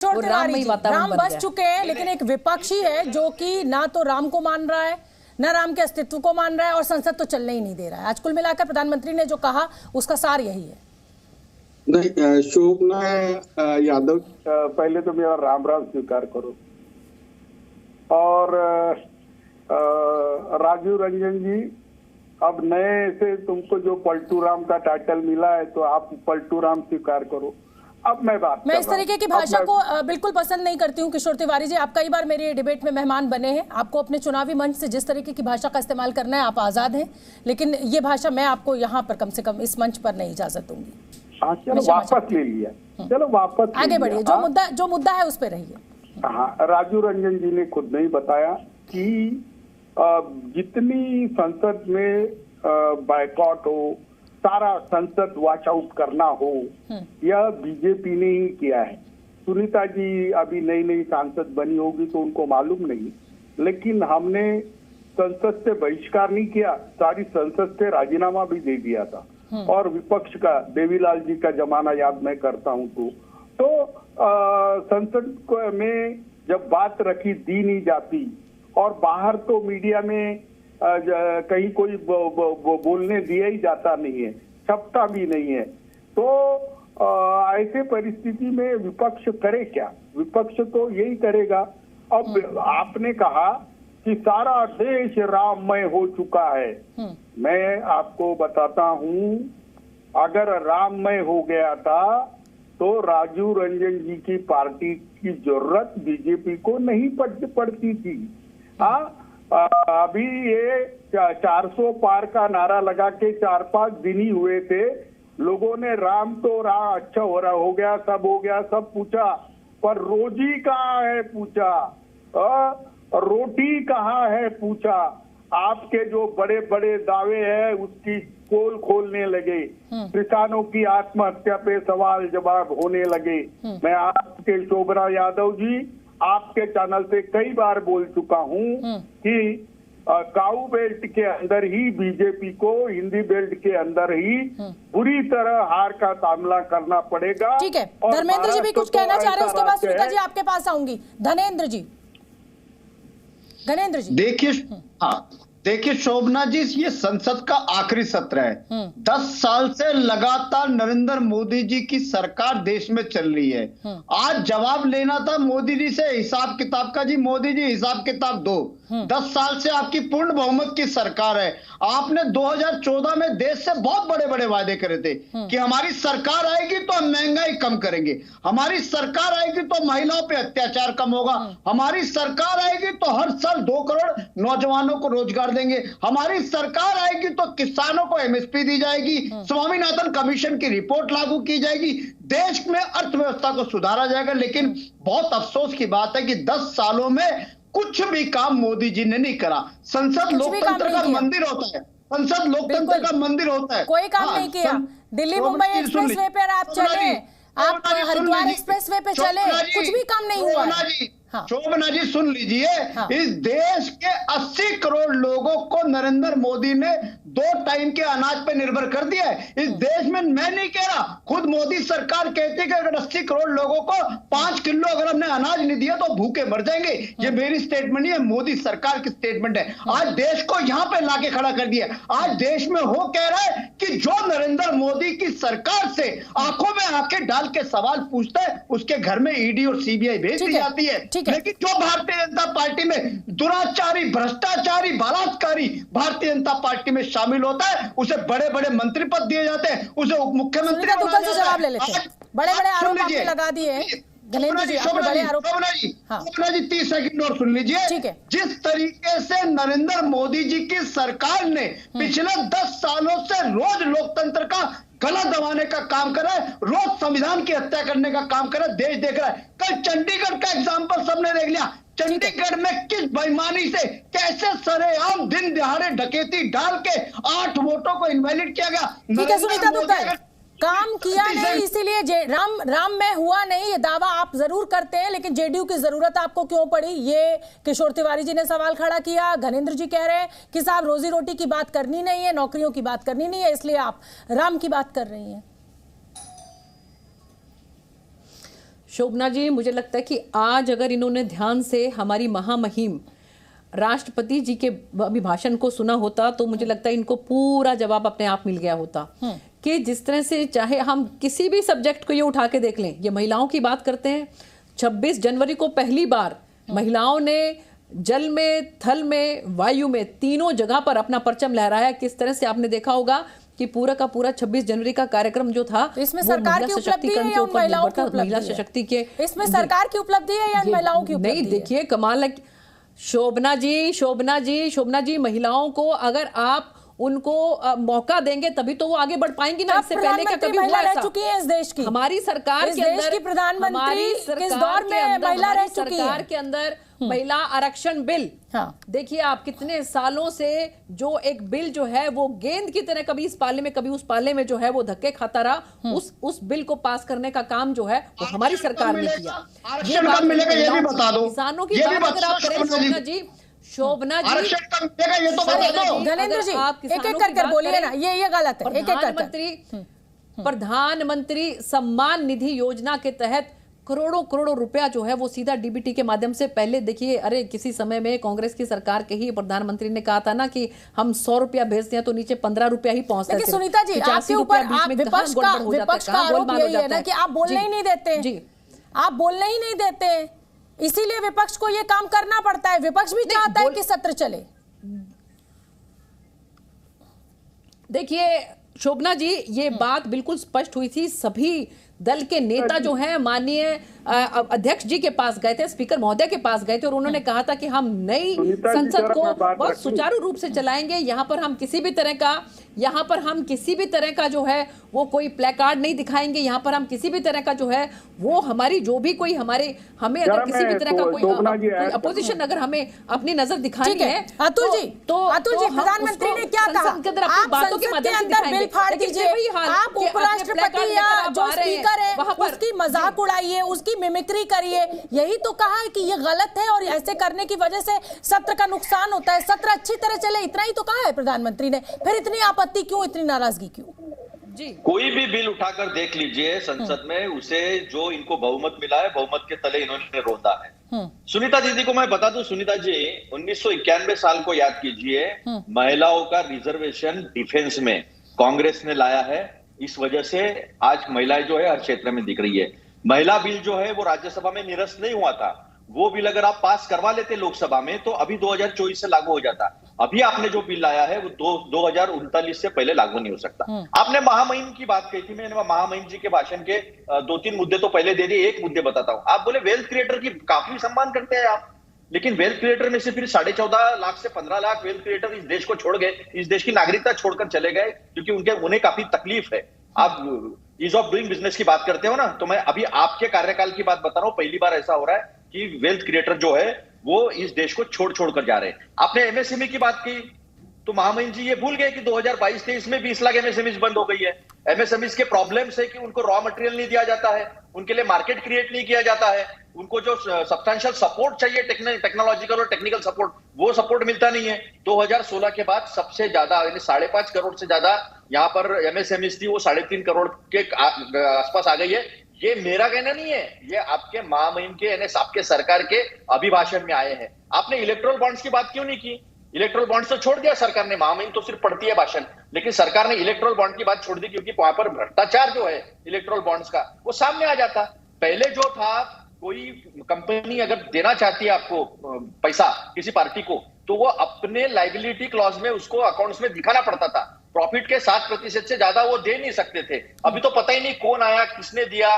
वो राममय वातावरण राम बन बस गया। चुके हैं, लेकिन एक विपक्षी है जो कि ना तो राम को मान रहा है, ना राम के अस्तित्व को मान रहा है, और संसद तो चलने ही नहीं दे रहा है। आज कुल मिलाकर प्रधानमंत्री ने जो कहा उसका सार यही है। नहीं, शोभना यादव, पहले तो मेरा राम राम स्वीकार करो। और राजीव रंजन जी, अब नए से तुमको जो पलटू राम का टाइटल मिला है तो आप पलटू राम स्वीकार करो। अब मैं इस तरीके की भाषा को बिल्कुल पसंद नहीं करती हूँ। किशोर तिवारी जी, आप कई बार मेरे डिबेट में मेहमान बने हैं। आपको अपने चुनावी मंच से जिस तरीके की भाषा का इस्तेमाल करना है आप आजाद हैं, लेकिन ये भाषा मैं आपको यहाँ पर कम से कम इस मंच पर नहीं इजाजत दूंगी। चलो वापस ले लिया, चलो वापस आगे बढ़िए। जो मुद्दा है उस पर रहिए। हाँ, राजीव रंजन जी ने खुद नहीं बताया कि जितनी संसद में बायकॉट हो, सारा संसद वॉच आउट करना हो, यह बीजेपी ने ही किया है। सुनीता जी अभी नई नई सांसद बनी होगी तो उनको मालूम नहीं, लेकिन हमने संसद से बहिष्कार नहीं किया, सारी संसद से राजीनामा भी दे दिया था। और विपक्ष का देवीलाल जी का जमाना याद मैं करता हूँ तो संसद में जब बात रखी दी नहीं जाती, और बाहर तो मीडिया में कहीं कोई बोलने दिया ही जाता नहीं है, छपता भी नहीं है। तो ऐसे परिस्थिति में विपक्ष करे क्या? विपक्ष तो यही करेगा। अब आपने कहा कि सारा देश राममय हो चुका है। मैं आपको बताता हूँ, अगर राममय हो गया था तो राजीव रंजन जी की पार्टी की जरूरत बीजेपी को नहीं पड़ती थी। अभी ये 400 पार का नारा लगा के 4-5 दिन ही हुए थे। लोगों ने राम तो राम अच्छा हो गया, सब हो गया, सब पूछा, पर रोजी कहाँ है पूछा, रोटी कहाँ है पूछा। आपके जो बड़े बड़े दावे हैं उसकी पोल खोलने लगे, किसानों की आत्महत्या पे सवाल जवाब होने लगे। मैं आपके शोभना यादव जी, आपके चैनल पे कई बार बोल चुका हूँ कि काऊ बेल्ट के अंदर ही बीजेपी को हिंदी बेल्ट के अंदर ही बुरी तरह हार का सामना करना पड़ेगा। ठीक है, धर्मेंद्र जी भी कुछ कहना चाह रहे हैं, उसके बाद सुनीता जी आपके पास आऊंगी। धनेंद्र जी देखिए शोभना जी, ये संसद का आखिरी सत्र है। 10 साल से लगातार नरेंद्र मोदी जी की सरकार देश में चल रही है। आज जवाब लेना था मोदी जी से हिसाब किताब का। जी मोदी जी, हिसाब किताब दो। 10 साल से आपकी पूर्ण बहुमत की सरकार है। आपने 2014 में देश से बहुत बड़े बड़े वादे करे थे कि हमारी सरकार आएगी तो हम महंगाई कम करेंगे, हमारी सरकार आएगी तो महिलाओं पे अत्याचार कम होगा, हमारी सरकार आएगी तो हर साल 2 करोड़ नौजवानों को रोजगार देंगे, हमारी सरकार आएगी तो किसानों को एमएसपी दी जाएगी, स्वामीनाथन कमीशन की रिपोर्ट लागू की जाएगी, देश में अर्थव्यवस्था को सुधारा जाएगा। लेकिन बहुत अफसोस की बात है कि 10 सालों में कुछ भी काम मोदी जी ने नहीं करा। संसद लोकतंत्र का मंदिर होता है, संसद लोकतंत्र का मंदिर होता है, कोई काम नहीं किया। दिल्ली मुंबई एक्सप्रेस वे पर आप चले, आप हरिद्वार एक्सप्रेस वे पे चले, कुछ भी काम नहीं हुआ है। शोभना जी सुन लीजिए, इस देश के 80 करोड़ लोगों को नरेंद्र मोदी ने 2 टाइम के अनाज पे निर्भर कर दिया है। इस देश में, मैं नहीं कह रहा, खुद मोदी सरकार कहती है कि अगर 80 करोड़ लोगों को 5 किलो अगर हमने अनाज नहीं दिया तो भूखे मर जाएंगे। ये मेरी स्टेटमेंट नहीं है, मोदी सरकार की स्टेटमेंट है। आज देश को यहां पे लाके खड़ा कर दिया। आज देश में हो कह रहा है कि जो नरेंद्र मोदी की सरकार से आंखों में आंखें डाल के सवाल पूछता है उसके घर में ईडी और सीबीआई भेज दी जाती है। लेकिन जो भारतीय जनता पार्टी में दुराचारी, भ्रष्टाचारी, बलात्कारी भारतीय जनता पार्टी में शामिल होता है, उसे बड़े बड़े मंत्री पद दिए जाते हैं, उसे उप मुख्यमंत्री जवाब ले लेते हैं। बड़े बड़े आरोप आपने लगा दिए हैं। शोभना जी 30 सेकंड और सुन लीजिए। जिस तरीके से नरेंद्र मोदी जी की सरकार ने पिछले 10 सालों से रोज लोकतंत्र का गला दबाने का काम कर रहा है, रोज संविधान की हत्या करने का काम कर रहा है, देश देख रहा है। कल चंडीगढ़ का एग्जांपल सबने देख लिया। चंडीगढ़ में किस बेईमानी से, कैसे सरेआम दिन दिहाड़े डकैती डाल के 8 वोटों को इनवैलिड किया गया। ठीक है सुनीता दुग्गल, काम किया नहीं इसीलिए राम में हुआ नहीं, ये दावा आप जरूर करते हैं, लेकिन जेडीयू की जरूरत आपको क्यों पड़ी, ये किशोर तिवारी जी ने सवाल खड़ा किया। घनेंद्र जी कह रहे हैं कि साहब रोजी रोटी की बात करनी नहीं है, नौकरियों की बात करनी नहीं है, इसलिए आप राम की बात कर रही हैं। शोभना जी, मुझे लगता है कि आज अगर इन्होंने ध्यान से हमारी महामहिम राष्ट्रपति जी के अभिभाषण को सुना होता तो मुझे लगता है इनको पूरा जवाब अपने आप मिल गया होता कि जिस तरह से चाहे हम किसी भी सब्जेक्ट को ये उठा के देख लें, ये महिलाओं की बात करते हैं। 26 जनवरी को पहली बार महिलाओं ने जल में, थल में, वायु में, तीनों जगह पर अपना परचम लहराया। किस तरह से आपने देखा होगा कि पूरा का पूरा 26 जनवरी का कार्यक्रम जो था, तो इसमें सरकार की उपलब्धि है या महिलाओं की उपलब्धि? महिला सशक्ति के इसमें सरकार की उपलब्धि है या महिलाओं की उपलब्धि? नहीं, देखिए कमाल है शोभना जी, महिलाओं को अगर आप उनको मौका देंगे तभी तो वो आगे बढ़ पाएंगी ना। इससे पहले का कभी हुआ रह चुकी है इस देश की, हमारी सरकार इस के देश अंदर, की प्रधानमंत्री किस दौर में महिला रह चुकी है? सरकार के अंदर महिला आरक्षण बिल, देखिए आप कितने सालों से जो एक बिल जो है वो गेंद की तरह कभी इस पाले में कभी उस पाले में जो है वो धक्के खाता रहा। उस बिल को पास करने का काम जो है वो हमारी सरकार ने किया। ये बात मिलेगा ये भी बता दो, किसानों की बात अगर आप करें शोभना जी, ये तो बता दो। धनेंद्र जी, एक एक कर बोलिए ना, ये गलत है। एक एक प्रधानमंत्री सम्मान निधि योजना के तहत करोड़ों रुपया जो है वो सीधा डीबीटी के माध्यम से, पहले देखिए, अरे किसी समय में कांग्रेस की सरकार के ही प्रधानमंत्री ने कहा था ना कि हम 100 रुपया भेजते हैं तो नीचे 15 रुपया ही पहुंचते थे। सुनीता जी, आपके ऊपर विपक्ष का आरोप यही है ना कि आप बोलने ही नहीं देते जी, आप बोलने ही नहीं देते, इसीलिए विपक्ष को ये काम करना पड़ता है। विपक्ष भी चाहता है कि सत्र चले। देखिए शोभना जी, ये बात बिल्कुल स्पष्ट हुई थी। सभी दल के नेता जो हैं माननीय अध्यक्ष जी के पास गए थे, स्पीकर महोदय के पास गए थे और उन्होंने कहा था कि हम नई संसद को बहुत सुचारू रूप से चलाएंगे। यहाँ पर हम किसी भी तरह का जो है वो कोई प्लेकार्ड नहीं दिखाएंगे। यहाँ पर हम किसी भी तरह का जो है वो हमारी जो भी कोई हमें अगर किसी भी तरह का कोई अपोजिशन अगर हमें अपनी नजर दिखानी है, अतुल जी, प्रधानमंत्री ने क्या कहा? आप संसद के अंदर बिल फाड़ दीजिए, आप उपराष्ट्रपति या जो स्पीकर है उसकी मजाक उड़ाइए, उसकी मिमिक्री करिए। यही तो कहा है कि ये गलत है और ऐसे करने की वजह से सत्र का नुकसान होता है। सत्र अच्छी तरह चले, इतना ही तो कहा है प्रधानमंत्री ने। फिर इतनी आपत्ति क्यों, इतनी नाराजगी क्यों? जी, कोई भी बिल उठाकर देख लीजिए संसद में, उसे जो इनको बहुमत मिला है, बहुमत के तले इन्होंने रोंदा है। सुनीता दीदी को मैं बता दूं, सुनीता जी 1991 साल को याद कीजिए, महिलाओं का रिजर्वेशन डिफेंस में कांग्रेस ने लाया है। इस वजह से आज महिलाएं जो है हर क्षेत्र में दिख रही है। महिला बिल जो है वो राज्यसभा में निरस्त नहीं हुआ था। वो बिल अगर आप पास करवा लेते लोकसभा में तो अभी 2024 से लागू हो जाता। अभी आपने जो बिल लाया है वो 2039 से पहले लागू नहीं हो सकता। आपने महामहिम की बात कही थी, मैंने महामहिम जी के भाषण के 2-3 मुद्दे तो पहले दे दिए। एक मुद्दे बताता हूं। आप बोले वेल्थ क्रिएटर की काफी सम्मान करते हैं आप, लेकिन वेल्थ क्रिएटर में से फिर 14.5 लाख से 15 लाख वेल्थ क्रिएटर इस देश को छोड़ गए, इस देश की नागरिकता छोड़कर चले गए, क्योंकि उन्हें काफी तकलीफ है। आप ईज ऑफ डूइंग बिजनेस की बात करते हो ना, तो मैं अभी आपके कार्यकाल की बात बता रहा हूं। पहली बार ऐसा हो रहा है कि वेल्थ क्रिएटर जो है वो इस देश को छोड़ कर जा रहे हैं। आपने एमएसएमई की बात की तो महामहिम जी ये भूल गए कि 2022-23 में 20 लाख एमएसएमई बंद हो गई है। एमएसएमई के प्रॉब्लम्स है कि उनको रॉ मटेरियल नहीं दिया जाता है, उनके लिए मार्केट क्रिएट नहीं किया जाता है, उनको जो सब्सटेंशियल सपोर्ट चाहिए टेक्नोलॉजिकल और टेक्निकल सपोर्ट, वो सपोर्ट मिलता नहीं है। 2016 के बाद सबसे ज्यादा यानी 5.5 करोड़ से ज्यादा यहाँ पर एमएसएमई थी, वो 3.5 करोड़ के आसपास आ गई है। ये मेरा कहना नहीं है, ये आपके महामहिम के यानी आपके सरकार के अभिभाषण में आए हैं। आपने इलेक्ट्रोल बॉन्ड्स की बात क्यों नहीं की? इलेक्ट्रोल बॉन्ड्स तो छोड़ दिया सरकार ने, महामहिम तो सिर्फ पढ़ती है भाषण, लेकिन सरकार ने इलेक्ट्रोल बॉन्ड की बात छोड़ दी क्योंकि वहां पर भ्रष्टाचार जो है इलेक्ट्रोल बॉन्ड्स का वो सामने आ जाता। पहले जो था, कोई कंपनी अगर देना चाहती है आपको पैसा किसी पार्टी को, तो वो अपने लाइबिलिटी क्लॉज में उसको अकाउंट्स में दिखाना पड़ता था। प्रॉफिट के 7% से ज्यादा वो दे नहीं सकते थे। अभी तो पता ही नहीं कौन आया, किसने दिया।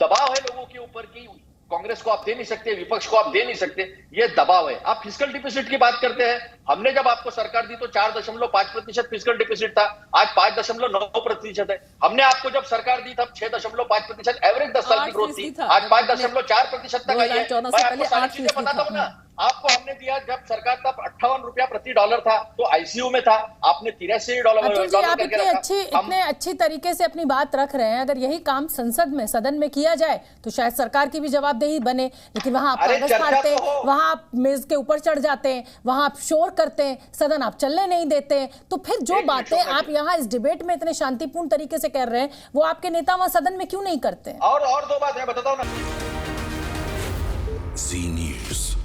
दबाव है लोगों के ऊपर की कांग्रेस को आप दे नहीं सकते, विपक्ष को आप दे नहीं सकते, ये दबाव है। आप फिस्कल डिफिसिट की बात करते हैं। हमने जब आपको सरकार दी तो 4.5% फिस्कल डिफिसिट था, आज 5.9% है। हमने आपको जब सरकार दी तब 6.5% एवरेज 10 साल की ग्रोथ थी, आज 5.4% तक आई है। मैं आपको सारी चीजें बताता हूँ ना, आपको हमने दिया जब सरकार तब 58 रुपया प्रति डॉलर था, तो आईसीयू में था, आपने $83 अतुल जी, आप इतने अच्छी तरीके से अपनी बात रख रहे हैं। अगर यही काम संसद में, सदन में किया जाए तो शायद सरकार की भी जवाबदेही बने, लेकिन वहां आप कागज फाड़ते हैं, वहां आप मेज के ऊपर चढ़ जाते हैं, वहां आप शोर करते हैं, सदन आप चलने नहीं देते हैं। तो फिर जो बातें आप यहाँ इस डिबेट में इतने शांतिपूर्ण तरीके से कर रहे हैं, वो आपके नेता वहां सदन में क्यों नहीं करते? और दो बात मैं बताता हूँ ना। जी न्यूज़।